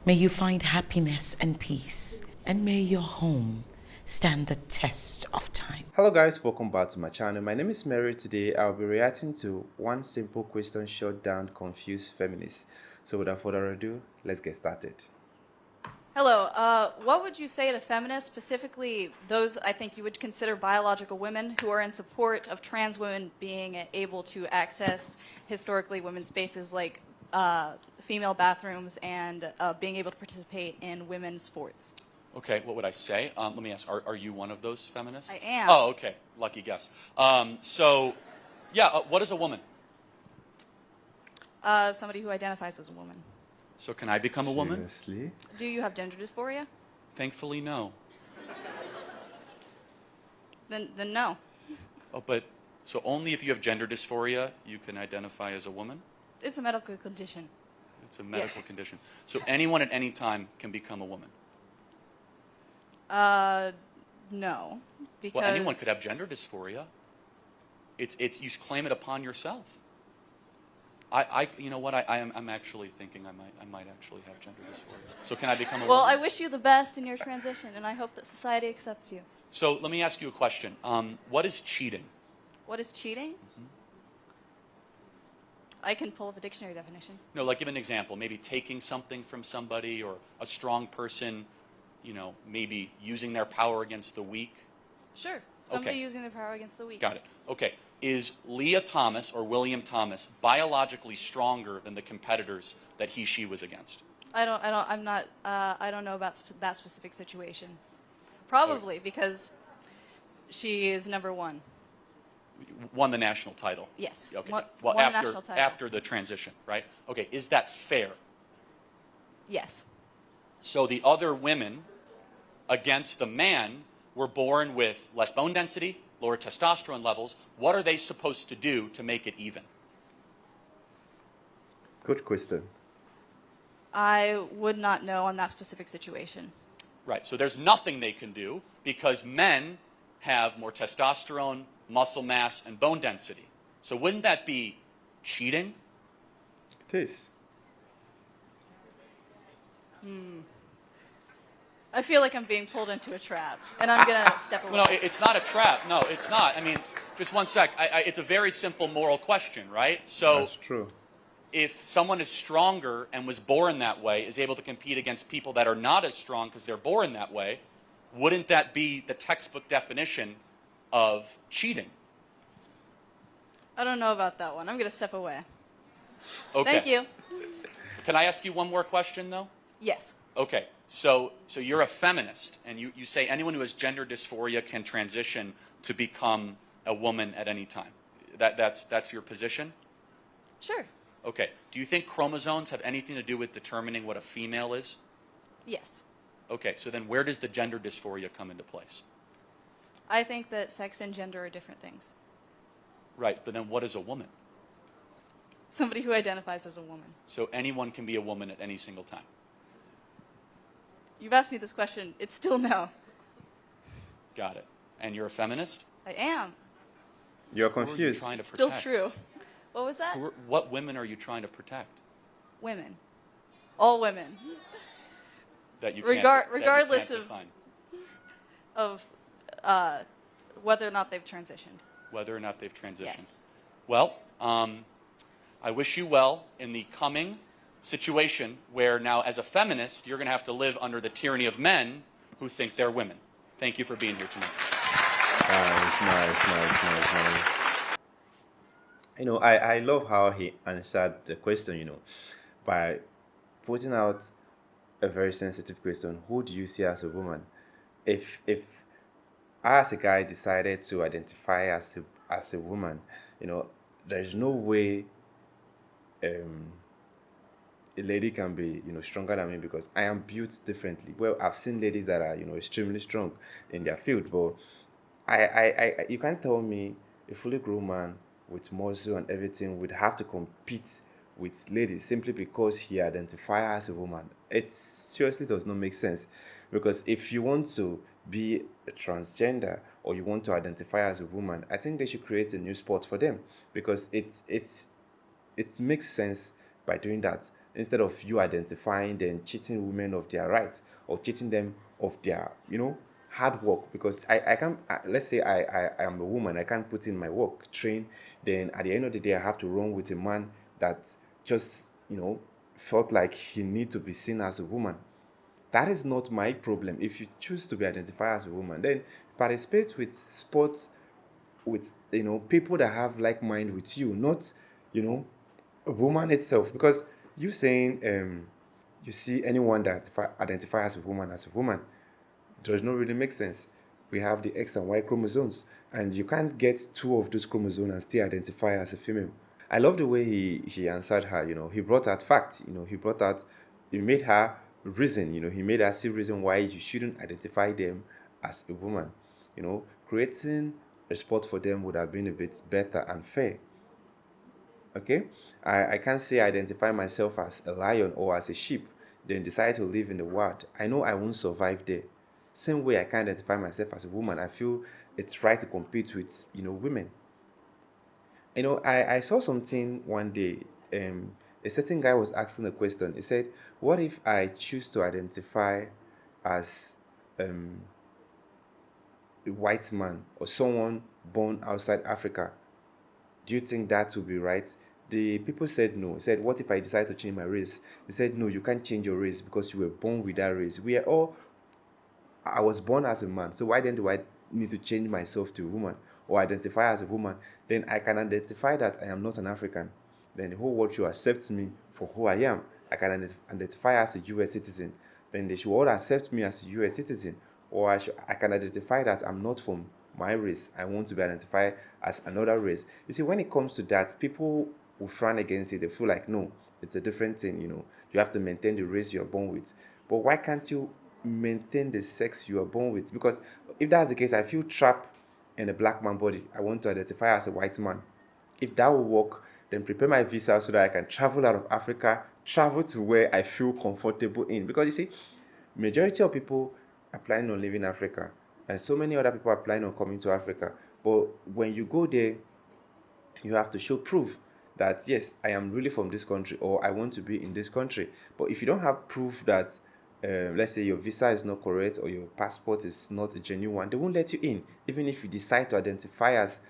May you find happiness and peace, and may your home stand the test of time. Hello guys, welcome back to my channel. My name is Mary. Today I'll be reacting to one simple question shot down confused feminists. So without further ado, let's get started. Hello. What would you say to feminists, specifically those I think you would consider biological women who are in support of trans women being able to access historically women's spaces like female bathrooms and being able to participate in women's sports? Okay, what would I say? Let me ask, are you one of those feminists? I am. Oh, okay. Lucky guess. What is a woman? Somebody who identifies as a woman. So can I become a woman? Seriously? Do you have gender dysphoria? Thankfully, no. Then no. Oh, but, so only if you have gender dysphoria, you can identify as a woman? It's a medical condition. It's a medical Yes. condition. So anyone at any time can become a woman? No. Because Well, anyone could have gender dysphoria. It's you claim it upon yourself. You know what? I'm actually thinking I might actually have gender dysphoria. So can I become a Well, I woman? wish you the best in your transition, and I hope that society accepts you. So let me ask you a question. What is cheating? What is cheating? I can pull up a dictionary definition. No, like give an example. Maybe taking something from somebody, or a strong person, maybe using their power against the weak. Sure. Somebody Okay. using their power against the weak. Got it. Okay. Is Leah Thomas or William Thomas biologically stronger than the competitors that she was against? I don't know about that specific situation. Probably because she is number one. Won the national title. Yes. Okay. Won Well, the national title. after the transition, right? Okay. Is that fair? Yes. So the other women against the man were born with less bone density, lower testosterone levels. What are they supposed to do to make it even? Good question. I would not know on that specific situation. Right. So there's nothing they can do because men have more testosterone, muscle mass, and bone density. So wouldn't that be cheating? It is. I feel like I'm being pulled into a trap, and I'm going to step away. Well, no, it's not a trap. No, it's not. I mean, just one sec. It's a very simple moral question, right? So That's true. if someone is stronger and was born that way, is able to compete against people that are not as strong because they're born that way, wouldn't that be the textbook definition of cheating? I don't know about that one. I'm going to step away. Okay. Thank you. Can I ask you one more question, though? Yes. Okay. So you're a feminist, and you say anyone who has gender dysphoria can transition to become a woman at any time. That's your position? Sure. Okay. Do you think chromosomes have anything to do with determining what a female is? Yes. Okay. So then where does the gender dysphoria come into place? I think that sex and gender are different things. Right. But then what is a woman? Somebody who identifies as a woman. So anyone can be a woman at any single time. You've asked me this question. It's still no. Got it. And you're a feminist? I am. You're Who are you confused. trying to Still protect? true. What was that? What women are you trying to protect? Women. All women. That you Regardless can't of- define? Of whether or not they've transitioned. Whether or not they've transitioned. Yes. Well, I wish you well in the coming situation where now, as a feminist, you're going to have to live under the tyranny of men who think they're women. Thank you for being here tonight. Nice. I love how he answered the question, by putting out a very sensitive question. Who do you see as a woman? If I, as a guy, decided to identify as a woman, there's no way a lady can be, stronger than me because I am built differently. Well, I've seen ladies that are, extremely strong in their field, but you can't tell me a fully grown man with muscle and everything would have to compete with ladies simply because he identifies as a woman. It seriously does not make sense, because if you want to be a transgender or you want to identify as a woman, I think they should create a new sport for them, because it makes sense by doing that. instead of you identifying then cheating women of their rights or cheating them of their, hard work. Because I can't, let's say I am a woman, I can't put in my work, train, then at the end of the day, I have to run with a man that just, felt like he need to be seen as a woman. That is not my problem. If you choose to be identified as a woman, then participate with sports with people that have like mind with you, not a woman itself. Because you saying you see anyone that identify as a woman does not really make sense. We have the X and Y chromosomes, and you can't get two of those chromosomes and still identify as a female. I love the way he answered her. He brought out fact. He made her reason. He made her see reason why you shouldn't identify them as a woman. Creating a spot for them would have been a bit better and fair. Okay, I can't say I identify myself as a lion or as a sheep, then decide to live in the wild. I know I won't survive there. Same way I can't identify myself as a woman. I feel it's right to compete with women. I saw something one day. A certain guy was asking a question. He said, "What if I choose to identify as a white man or someone born outside Africa? Do you think that would be right?" The people said no. He said, "What if I decide to change my race?" He said, "No, you can't change your race because you were born with that race. I was born as a man, so why then do I need to change myself to a woman or identify as a woman? Then I can identify that I am not an African. Then the whole world should accept me for who I am. I can identify as a US citizen. Then they should all accept me as a US citizen. Or I can identify that I'm not from my race. I want to be identified as another race." You see, when it comes to that, people will frown against it. They feel like, no, it's a different thing. You have to maintain the race you're born with. But why can't you maintain the sex you are born with? Because if that's the case, I feel trapped in a black man body. I want to identify as a white man. If that will work, then prepare my visa so that I can travel out of Africa, travel to where I feel comfortable in. Because you see, majority of people are planning on leaving Africa, and so many other people are planning on coming to Africa. But when you go there, you have to show proof that yes, I am really from this country, or I want to be in this country. But if you don't have proof that let's say your visa is not correct or your passport is not a genuine one, they won't let you in, even if you decide to identify as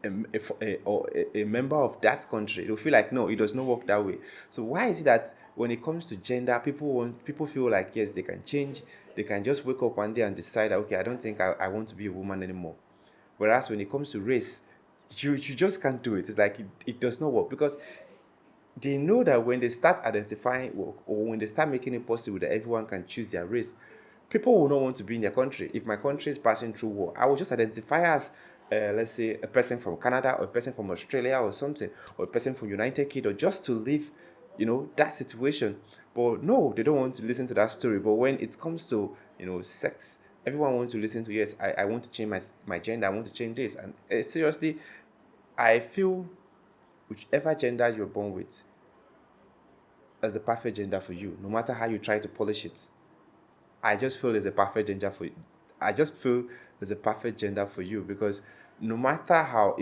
a member of that country. They'll feel like, no, it does not work that way. So why is it that when it comes to gender, people feel like yes, they can change, they can just wake up one day and decide, okay, I don't think I want to be a woman anymore. Whereas when it comes to race, you just can't do it. It's like it does not work, because they know that when they start identifying, or when they start making it possible that everyone can choose their race, people will not want to be in their country. If my country is passing through war, I will just identify as, let's say, a person from Canada, or a person from Australia or something, or a person from United Kingdom, just to live, that situation. But no, they don't want to listen to that story. But when it comes to, sex, everyone wants to listen to, yes, I want to change my gender, I want to change this. And seriously, I feel whichever gender you're born with is the perfect gender for you, no matter how you try to polish it. I just feel there's a perfect gender for you. I just feel there's a perfect gender for you, because no matter how,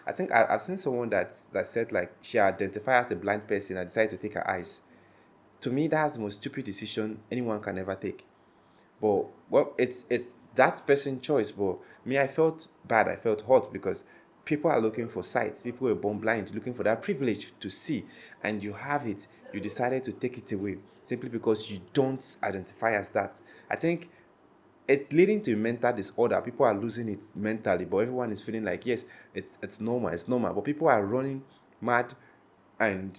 I think I've seen someone that said like she identified as a blind person and decided to take her eyes. To me, that's the most stupid decision anyone can ever take. But well, it's that person's choice. But me, I felt bad. I felt hurt, because people are looking for sight. People were born blind, looking for that privilege to see, and you have it. You decided to take it away simply because you don't identify as that. I think it's leading to a mental disorder. People are losing it mentally, but everyone is feeling like yes, it's normal. It's normal. But people are running mad, and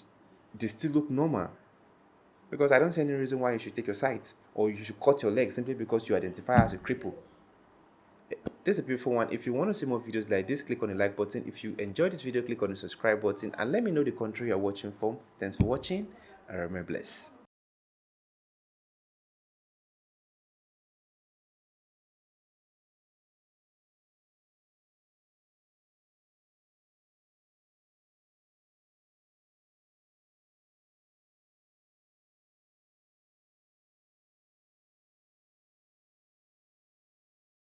they still look normal. Because I don't see any reason why you should take your sight, or you should cut your leg simply because you identify as a cripple. This is a beautiful one. If you want to see more videos like this, click on the like button. If you enjoyed this video, click on the subscribe button, and let me know the country you're watching from. Thanks for watching, and remain blessed.